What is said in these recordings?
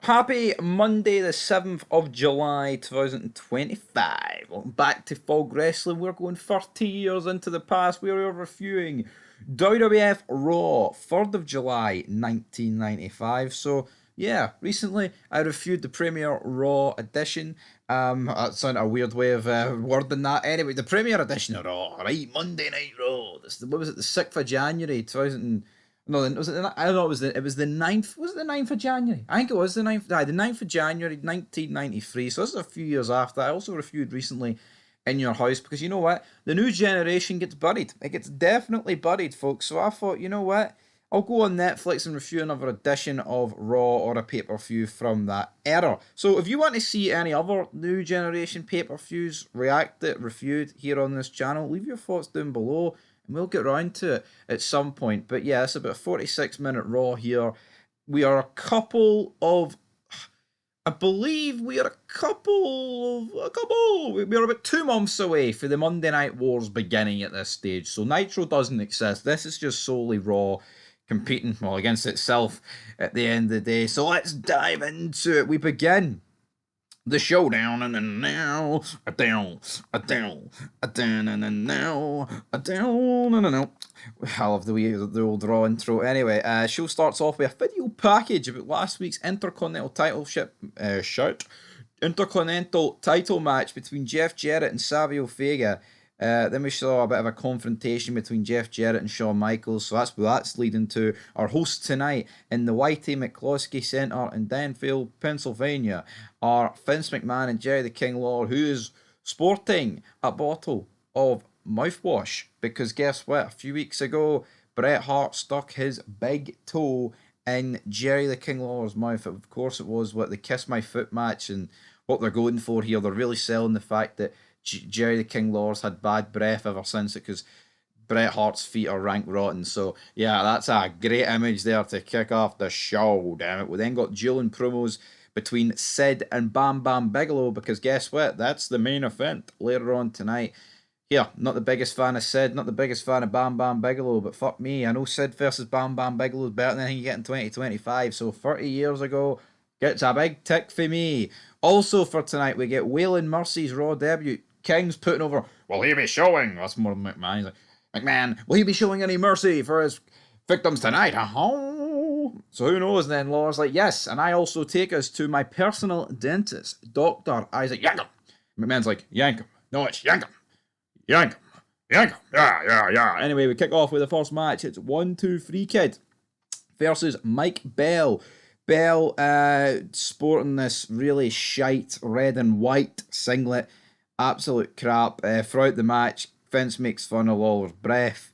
Happy Monday, the 7th of July, 2025. Welcome back to Fog Wrestling. We're going 30 years into the past. We are reviewing WWF Raw, 3rd of July, 1995. So, yeah, recently I reviewed the Premier Raw edition. That sounded a weird way of wording that. Anyway, the Premier edition of Raw, right? Monday Night Raw. What was it, the 6th of January, 2000. No, was it? I don't know. It was the 9th. Was it the 9th of January? I think it was the 9th. The 9th of January, 1993. So this is a few years after. I also reviewed recently In Your House because you know what? The new generation gets buried. It gets definitely buried, folks. So I thought, you know what? I'll go on Netflix and review another edition of Raw or a pay-per-view from that era. So if you want to see any other new generation pay-per-views reacted, reviewed here on this channel, leave your thoughts down below and we'll get around to it at some point. But yeah, it's about a 46-minute Raw here. We are a couple of, I believe we are we're about 2 months away for the Monday Night Wars beginning at this stage. So Nitro doesn't exist. This is just solely Raw competing, well, against itself at the end of the day. So let's dive into it. We begin the showdown, and then now a down, and then now a down, and now. I love the old Raw intro. Anyway, show starts off with a video package about last week's Intercontinental Intercontinental title match between Jeff Jarrett and Savio Vega. Then we saw a bit of a confrontation between Jeff Jarrett and Shawn Michaels, so that's what that's leading to. Our hosts tonight in the Whitey McCloskey Centre in Danville, Pennsylvania, are Vince McMahon and Jerry the King Lawler, who is sporting a bottle of mouthwash, because guess what? A few weeks ago, Bret Hart stuck his big toe in Jerry the King Lawler's mouth. Of course, it was the Kiss My Foot match, and what they're going for here, they're really selling the fact that Jerry the King Lawler's had bad breath ever since it, because Bret Hart's feet are rank rotten. So yeah, that's a great image there to kick off the show. Damn it! We then got dueling promos between Sid and Bam Bam Bigelow, because guess what? That's the main event later on tonight. Yeah, not the biggest fan of Sid, not the biggest fan of Bam Bam Bigelow, but fuck me, I know Sid versus Bam Bam Bigelow is better than anything you get in 2025, so 30 years ago gets a big tick for me. Also for tonight, we get Waylon Mercy's Raw debut. King's putting over, will he be showing? That's more than McMahon. He's like, McMahon, will he be showing any mercy for his victims tonight? So who knows? And then Lawler's like, yes, and I also take us to my personal dentist, Dr. Isaac Yankem. McMahon's like, Yankem. No, it's Yankem. Yankem. Yankem. Yeah. Anyway, we kick off with the first match. It's 1, 2, 3 Kid versus Mike Bell. Bell sporting this really shite red and white singlet. Absolute crap. Throughout the match, Vince makes fun of Lawler's breath.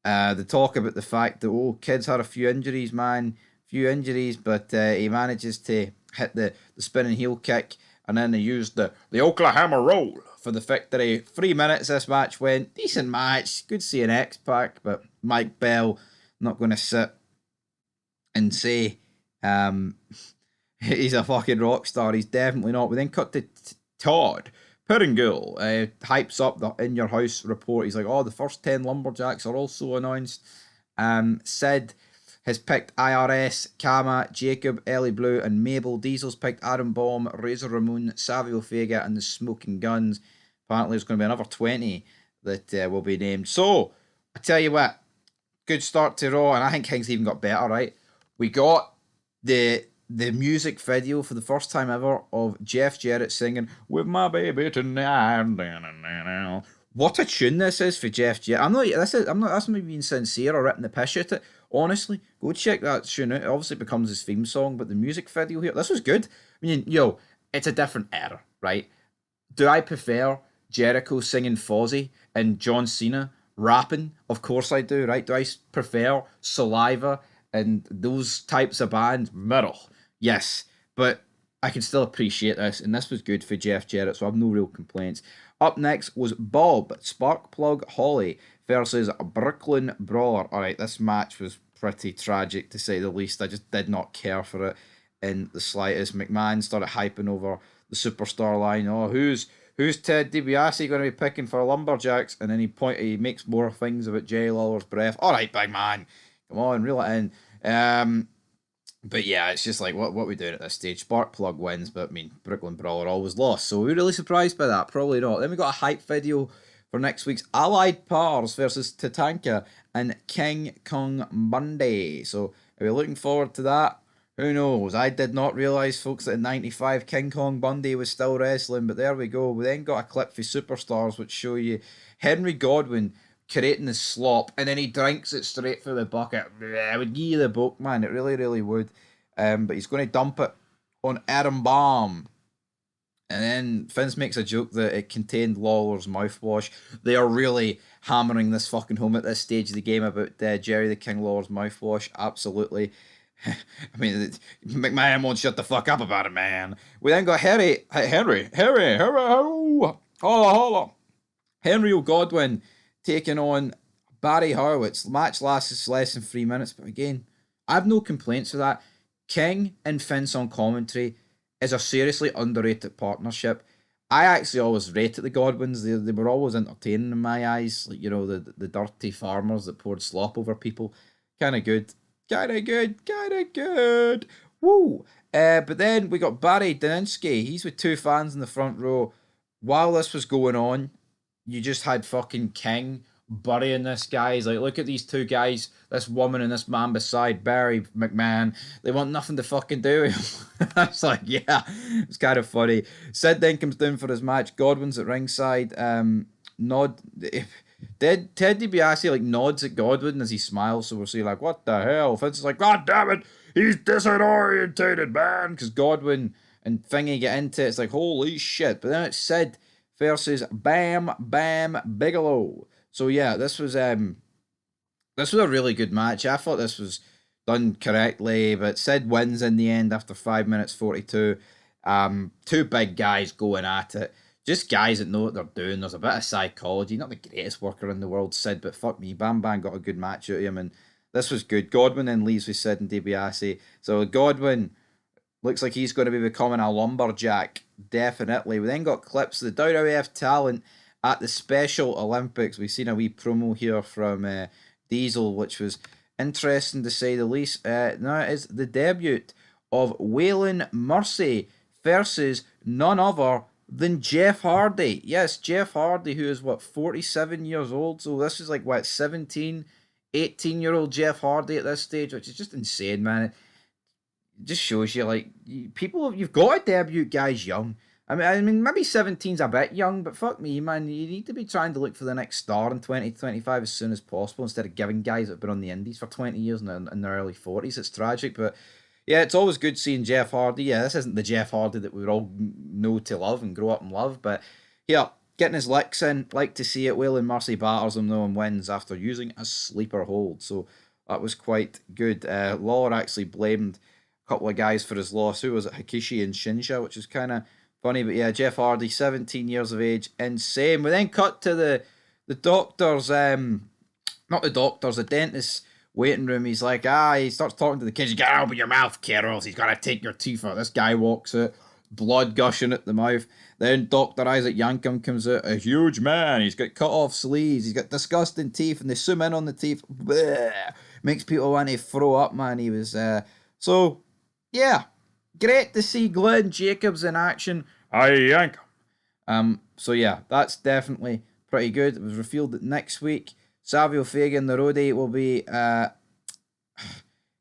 They talk about the fact that, Kid's had a few injuries, but he manages to hit the spinning heel kick, and then they used the Oklahoma roll for the victory. 3 minutes this match went. Decent match. Good seeing X-Pac, but Mike Bell not going to sit and say he's a fucking rock star. He's definitely not. We then cut to Todd Pettingill, hypes up the In Your House report. He's like, the first 10 Lumberjacks are also announced. Sid has picked IRS, Kama, Jacob, Ellie Blue, and Mabel. Diesel's picked Adam Bomb, Razor Ramon, Savio Vega, and the Smoking Guns. Apparently, there's going to be another 20 that will be named. So, I tell you what, good start to Raw, and I think King's even got better, right? We got the music video for the first time ever of Jeff Jarrett singing "With My Baby Tonight." What a tune this is for Jeff Jarrett. That's not being sincere or ripping the piss at it. Honestly, go check that tune out. It obviously becomes his theme song, but the music video here, this was good. I mean, it's a different era, right? Do I prefer Jericho singing Fozzy and John Cena rapping? Of course I do, right? Do I prefer Saliva and those types of bands? Middle. Yes, but I can still appreciate this, and this was good for Jeff Jarrett, so I have no real complaints. Up next was Bob Sparkplug Holly versus Brooklyn Brawler. Alright, this match was pretty tragic, to say the least. I just did not care for it in the slightest. McMahon started hyping over the superstar line. Who's Ted DiBiase going to be picking for Lumberjacks? And then he makes more things about Jay Lawler's breath. Alright, big man. Come on, reel it in. But yeah, it's just like what we doing at this stage. Spark Plug wins, but I mean Brooklyn Brawler always lost, so we're really surprised by that. Probably not. Then we got a hype video for next week's Allied Powers versus Tatanka and King Kong Bundy. So are we looking forward to that? Who knows? I did not realise, folks, that in '95 King Kong Bundy was still wrestling, but there we go. We then got a clip for Superstars which show you Henry Godwin creating the slop, and then he drinks it straight through the bucket. It would give you the book, man. It really, really would. But he's going to dump it on Adam Bomb. And then Vince makes a joke that it contained Lawler's mouthwash. They are really hammering this fucking home at this stage of the game about Jerry the King Lawler's mouthwash. Absolutely. I mean, McMahon won't shut the fuck up about it, man. We then got Henry, holla. Henry O'Godwin taking on Barry Horowitz. Match lasts less than 3 minutes, but again, I have no complaints with that. King and Vince on commentary is a seriously underrated partnership. I actually always rated the Godwins. They were always entertaining in my eyes. Like, you know, the dirty farmers that poured slop over people. Kind of good. Woo! But then we got Barry Daninsky. He's with two fans in the front row. While this was going on, you just had fucking King burying this guy. He's like, look at these two guys, this woman and this man beside Barry McMahon. They want nothing to fucking do with him. I was like, yeah, it's kind of funny. Sid then comes down for his match. Godwin's at ringside. Nod. Ted DiBiase like nods at Godwin as he smiles. So we're saying like, what the hell? Vince is like, God damn it, he's disorientated, man. Because Godwin and Thingy get into it. It's like, holy shit. But then it's Sid versus Bam Bam Bigelow. So yeah, this was a really good match. I thought this was done correctly, but Sid wins in the end after 5 minutes 42. Two big guys going at it. Just guys that know what they're doing. There's a bit of psychology. Not the greatest worker in the world, Sid, but fuck me, Bam Bam got a good match out of him, and this was good. Godwin then leaves with Sid and DiBiase. So Godwin looks like he's going to be becoming a lumberjack, definitely. We then got clips of the WWF talent at the Special Olympics. We've seen a wee promo here from Diesel, which was interesting to say the least. Now it is the debut of Waylon Mercy versus none other than Jeff Hardy. Yes, Jeff Hardy, who is, 47 years old? So this is like, 17, 18-year-old Jeff Hardy at this stage, which is just insane, man. It just shows you, like, you've got to debut guys young. I mean, maybe 17's a bit young, but fuck me, man. You need to be trying to look for the next star in 2025 as soon as possible instead of giving guys that have been on the indies for 20 years in their early 40s. It's tragic, but yeah, it's always good seeing Jeff Hardy. Yeah, this isn't the Jeff Hardy that we all know to love and grow up and love, but yeah, getting his licks in. Like to see it. Waylon Mercy batters him though and wins after using a sleeper hold, so that was quite good. Lawler actually blamed a couple of guys for his loss. Who was it? Hakishi and Shinsha, which is kind of funny, but yeah, Jeff Hardy, 17 years of age, insane. We then cut to the doctor's, not the doctor's, the dentist's waiting room. He's like, he starts talking to the kids. You gotta open your mouth, kiddos. He's gotta take your teeth out. This guy walks out, blood gushing at the mouth. Then Dr. Isaac Yankem comes out, a huge man. He's got cut off sleeves. He's got disgusting teeth, and they zoom in on the teeth. Blech. Makes people want to throw up, man. He was, so, yeah. Great to see Glenn Jacobs in action. I yank. So yeah, that's definitely pretty good. It was revealed that next week Savio Vega and the Roadie will be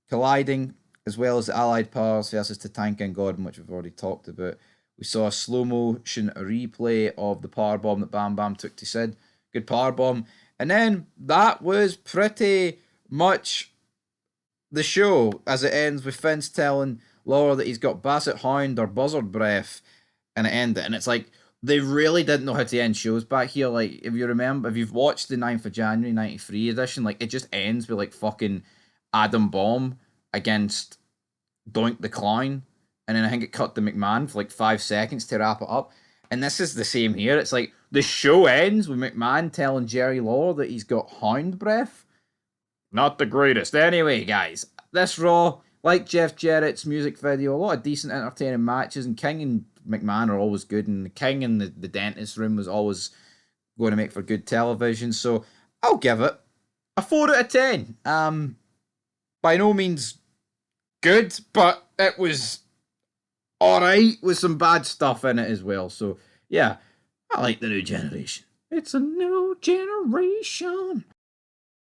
colliding, as well as the Allied Powers versus Tatanka and Gordon, which we've already talked about. We saw a slow motion replay of the powerbomb that Bam Bam took to Sid. Good powerbomb. And then that was pretty much the show, as it ends with Vince telling Lawler that he's got Basset Hound or Buzzard Breath, and it ended. And it's like, they really didn't know how to end shows back here. Like, if you remember, if you've watched the 9th of January 93 edition, like, it just ends with, like, fucking Adam Bomb against Doink the Clown. And then I think it cut to McMahon for, like, 5 seconds to wrap it up. And this is the same here. It's like, the show ends with McMahon telling Jerry Lawler that he's got Hound Breath. Not the greatest. Anyway, guys, this Raw, like Jeff Jarrett's music video, a lot of decent, entertaining matches, and King and McMahon are always good, and the King in the dentist room was always going to make for good television, so I'll give it a 4 out of 10. By no means good, but it was alright with some bad stuff in it as well. So, yeah, I like the new generation. It's a new generation.